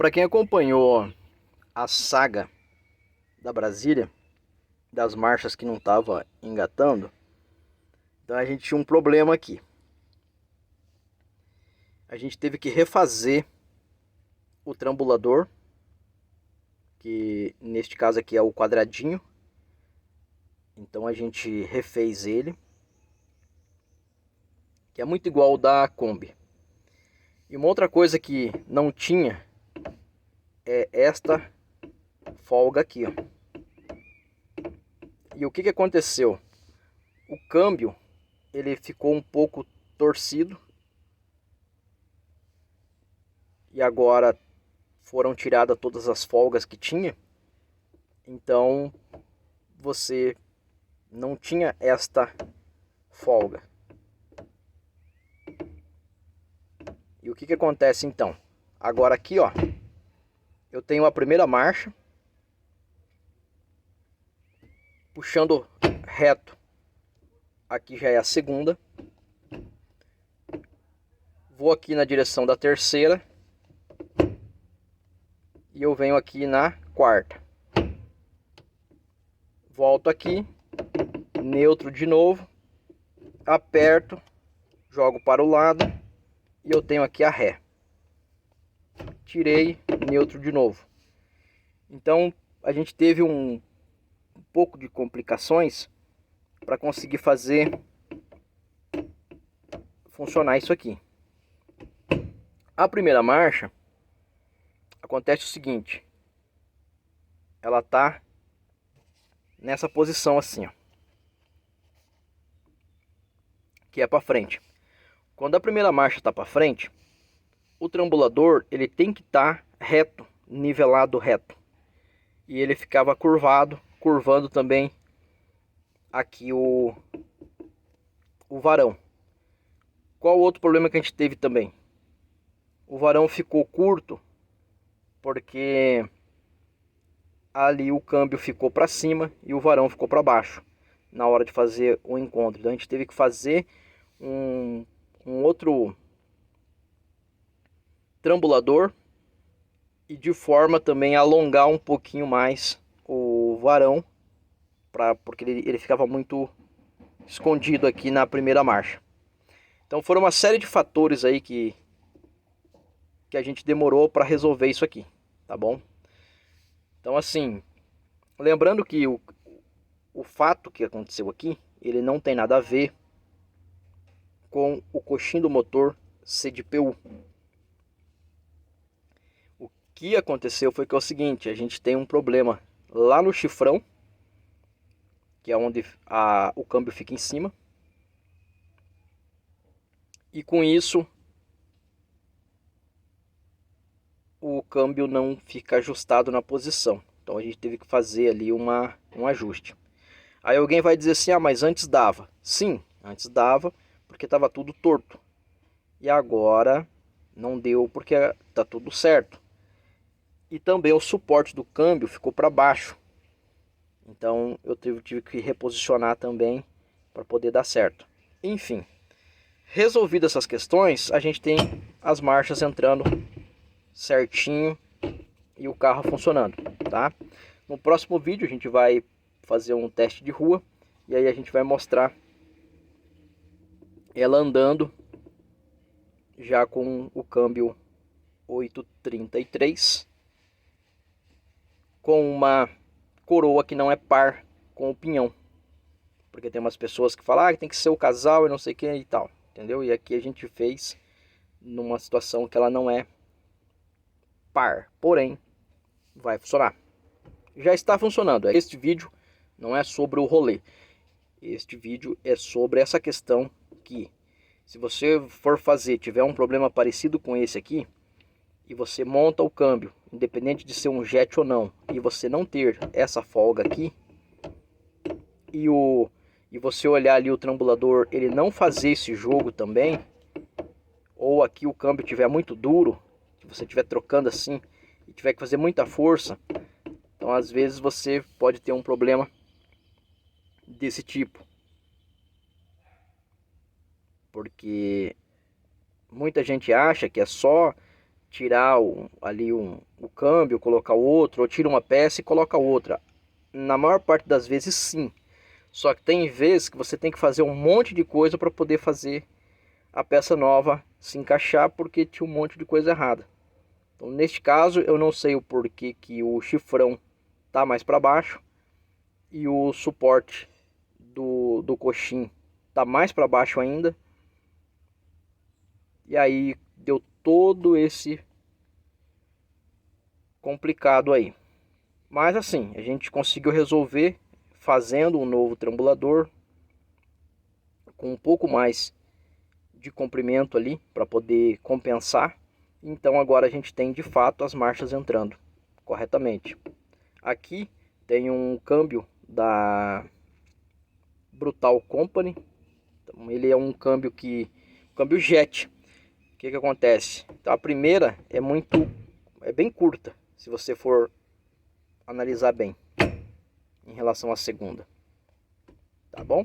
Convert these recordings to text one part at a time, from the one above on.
Para quem acompanhou a saga da Brasília, das marchas que não estava engatando, então a gente tinha um problema aqui. A gente teve que refazer o trambulador, que neste caso aqui é o quadradinho. Então a gente refez ele, que é muito igual ao da Kombi. E uma outra coisa que não tinha é esta folga aqui, ó. E o que aconteceu? O câmbio ele ficou um pouco torcido. E agora foram tiradas todas as folgas que tinha. Então você não tinha esta folga. E o que acontece então? Agora aqui, ó, eu tenho a primeira marcha puxando reto. Aqui já é a segunda. Vou aqui na direção da terceira. E eu venho aqui na quarta. Volto aqui, neutro de novo, aperto, jogo para o lado e eu tenho aqui a ré. Tirei, neutro de novo. Então a gente teve um pouco de complicações para conseguir fazer funcionar isso aqui. A primeira marcha acontece o seguinte: ela tá nessa posição assim, ó, que é para frente. Quando a primeira marcha está para frente, o trambulador ele tem que estar reto, nivelado reto. E ele ficava curvado, curvando também aqui o varão. Qual outro problema que a gente teve também? O varão ficou curto porque ali o câmbio ficou para cima e o varão ficou para baixo na hora de fazer o encontro. Então a gente teve que fazer um outro trambulador e de forma também a alongar um pouquinho mais o varão, porque ele ficava muito escondido aqui na primeira marcha. Então foram uma série de fatores aí que a gente demorou para resolver isso aqui, tá bom? Então assim, lembrando que o fato que aconteceu aqui, ele não tem nada a ver com o coxim do motor ser de PU. O que aconteceu foi que é o seguinte: a gente tem um problema lá no chifrão, que é onde o câmbio fica em cima. E com isso, o câmbio não fica ajustado na posição. Então a gente teve que fazer ali um ajuste. Aí alguém vai dizer assim: ah, mas antes dava. Sim, antes dava, porque estava tudo torto. E agora não deu porque está tudo certo. E também o suporte do câmbio ficou para baixo. Então eu tive que reposicionar também para poder dar certo. Enfim, resolvidas essas questões, a gente tem as marchas entrando certinho e o carro funcionando, tá? No próximo vídeo a gente vai fazer um teste de rua e aí a gente vai mostrar ela andando já com o câmbio 833 com uma coroa que não é par com o pinhão, porque tem umas pessoas que falam que tem que ser o casal e não sei o que e tal, entendeu? E aqui a gente fez numa situação que ela não é par, porém vai funcionar. Já está funcionando. Este vídeo não é sobre o rolê. Este vídeo é sobre essa questão que, se você for fazer, tiver um problema parecido com esse aqui, e você monta o câmbio, independente de ser um jet ou não, e você não ter essa folga aqui, e você olhar ali o trambulador, ele não fazer esse jogo também, ou aqui o câmbio estiver muito duro, se você estiver trocando assim, e tiver que fazer muita força, então às vezes você pode ter um problema desse tipo. Porque muita gente acha que é só tirar o câmbio, colocar outro, ou tira uma peça e coloca outra. Na maior parte das vezes sim. Só que tem vezes que você tem que fazer um monte de coisa para poder fazer a peça nova se encaixar, porque tinha um monte de coisa errada. Então, neste caso, eu não sei o porquê que o chifrão tá mais para baixo e o suporte do coxim tá mais para baixo ainda. E aí deu todo esse complicado aí. Mas assim, a gente conseguiu resolver fazendo um novo trambulador com um pouco mais de comprimento ali para poder compensar. Então agora a gente tem de fato as marchas entrando corretamente. Aqui tem um câmbio da Brutal Company. Então, ele é um câmbio câmbio jet. O que acontece? Então, a primeira é bem curta, se você for analisar bem em relação à segunda. Tá bom?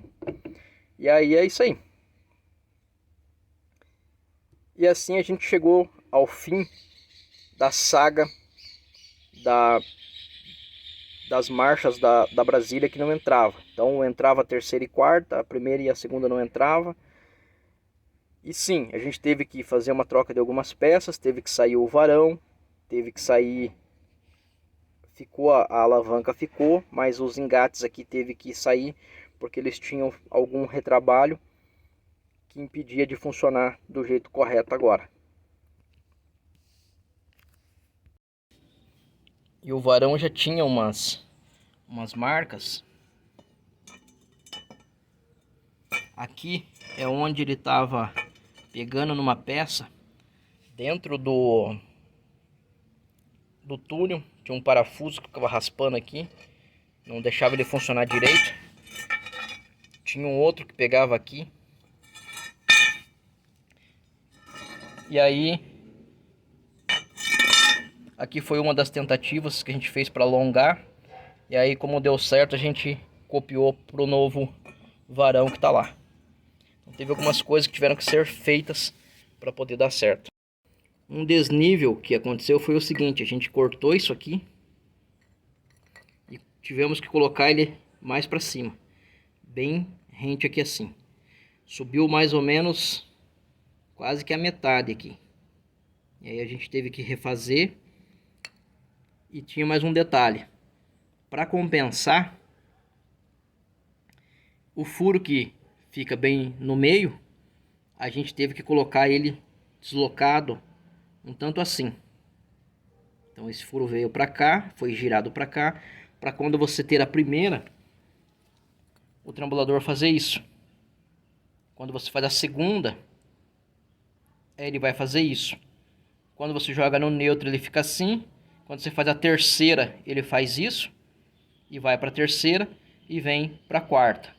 E aí é isso aí. E assim a gente chegou ao fim da saga das marchas da Brasília que não entrava. Então entrava a terceira e quarta, a primeira e a segunda não entrava. E sim, a gente teve que fazer uma troca de algumas peças, teve que sair o varão, teve que sair, ficou a alavanca ficou, mas os engates aqui teve que sair porque eles tinham algum retrabalho que impedia de funcionar do jeito correto agora. E o varão já tinha umas marcas. Aqui é onde ele estava pegando numa peça dentro do túnel. Tinha um parafuso que ficava raspando aqui, não deixava ele funcionar direito. Tinha um outro que pegava aqui. E aí, aqui foi uma das tentativas que a gente fez para alongar. E aí, como deu certo, a gente copiou para o novo varão que está lá. Então, teve algumas coisas que tiveram que ser feitas para poder dar certo. Um desnível que aconteceu foi o seguinte: a gente cortou isso aqui e tivemos que colocar ele mais para cima, bem rente aqui assim. Subiu mais ou menos quase que a metade aqui. E aí a gente teve que refazer. E tinha mais um detalhe: para compensar, o furo que fica bem no meio, a gente teve que colocar ele deslocado um tanto assim. Então esse furo veio para cá, foi girado para cá, para quando você ter a primeira, o trambulador fazer isso. Quando você faz a segunda, ele vai fazer isso. Quando você joga no neutro, ele fica assim. Quando você faz a terceira, ele faz isso e vai para a terceira e vem para a quarta.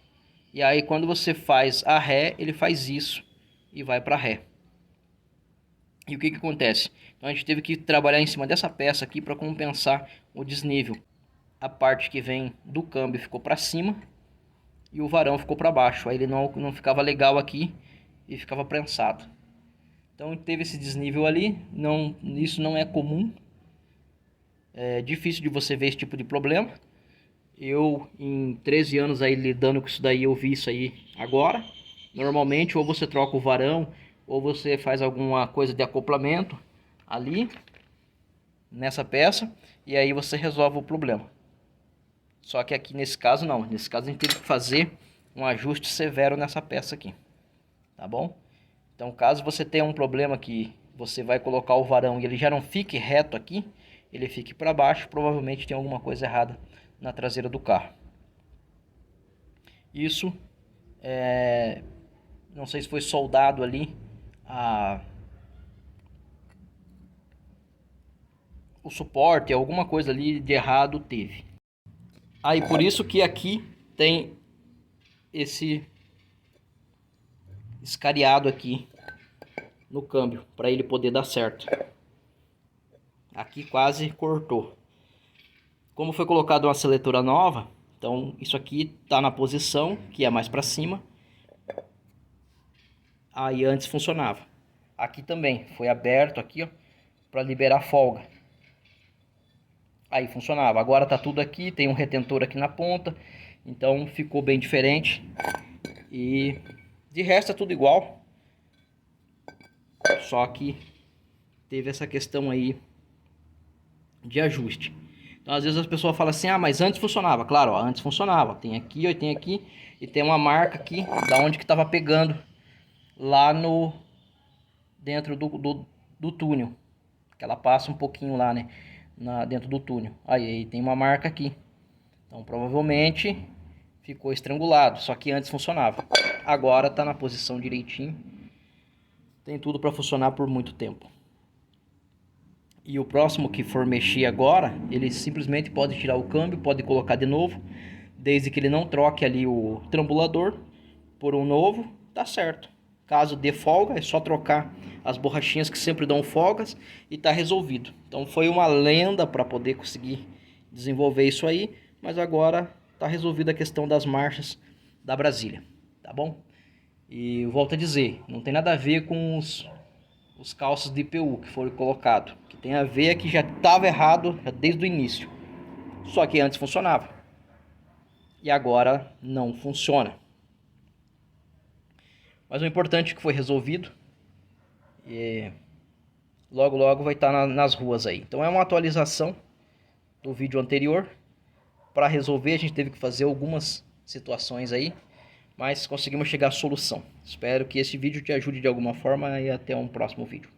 E aí quando você faz a ré, ele faz isso e vai para ré. E o que acontece? Então a gente teve que trabalhar em cima dessa peça aqui para compensar o desnível. A parte que vem do câmbio ficou para cima e o varão ficou para baixo. Aí ele não ficava legal aqui e ficava prensado. Então teve esse desnível ali. Isso não é comum. É difícil de você ver esse tipo de problema. Eu, em 13 anos aí lidando com isso daí, eu vi isso aí agora. Normalmente, ou você troca o varão, ou você faz alguma coisa de acoplamento ali, nessa peça, e aí você resolve o problema. Só que aqui nesse caso não. Nesse caso a gente teve que fazer um ajuste severo nessa peça aqui. Tá bom? Então, caso você tenha um problema que você vai colocar o varão e ele já não fique reto aqui, ele fique para baixo, provavelmente tem alguma coisa errada na traseira do carro. Isso não sei se foi soldado ali o suporte, alguma coisa ali de errado teve. Aí por isso que aqui tem esse escariado aqui no câmbio, para ele poder dar certo. Aqui quase cortou. Como foi colocado uma seletora nova, então isso aqui está na posição que é mais para cima. Aí antes funcionava. Aqui também foi aberto aqui, ó, para liberar folga. Aí funcionava. Agora tá tudo aqui, tem um retentor aqui na ponta, então ficou bem diferente. E de resto é tudo igual, só que teve essa questão aí de ajuste. Então às vezes as pessoas falam assim, ah, mas antes funcionava. Claro, ó, antes funcionava. Tem aqui, ó, tem aqui, e tem uma marca aqui da onde que tava pegando lá no dentro do túnel, que ela passa um pouquinho lá, né, dentro do túnel. Aí tem uma marca aqui, então provavelmente ficou estrangulado, só que antes funcionava. Agora tá na posição direitinho, tem tudo para funcionar por muito tempo. E o próximo que for mexer agora, ele simplesmente pode tirar o câmbio, pode colocar de novo, desde que ele não troque ali o trambulador por um novo, tá certo. Caso dê folga, é só trocar as borrachinhas que sempre dão folgas e tá resolvido. Então foi uma lenda para poder conseguir desenvolver isso aí, mas agora tá resolvida a questão das marchas da Brasília, tá bom? E eu volto a dizer, não tem nada a ver com os calços de IPU que foram colocados. O que tem a ver é que já estava errado desde o início. Só que antes funcionava. E agora não funciona. Mas o importante é que foi resolvido. E logo logo vai estar nas ruas aí. Então é uma atualização do vídeo anterior. Para resolver a gente teve que fazer algumas situações aí, mas conseguimos chegar à solução. Espero que esse vídeo te ajude de alguma forma e até um próximo vídeo.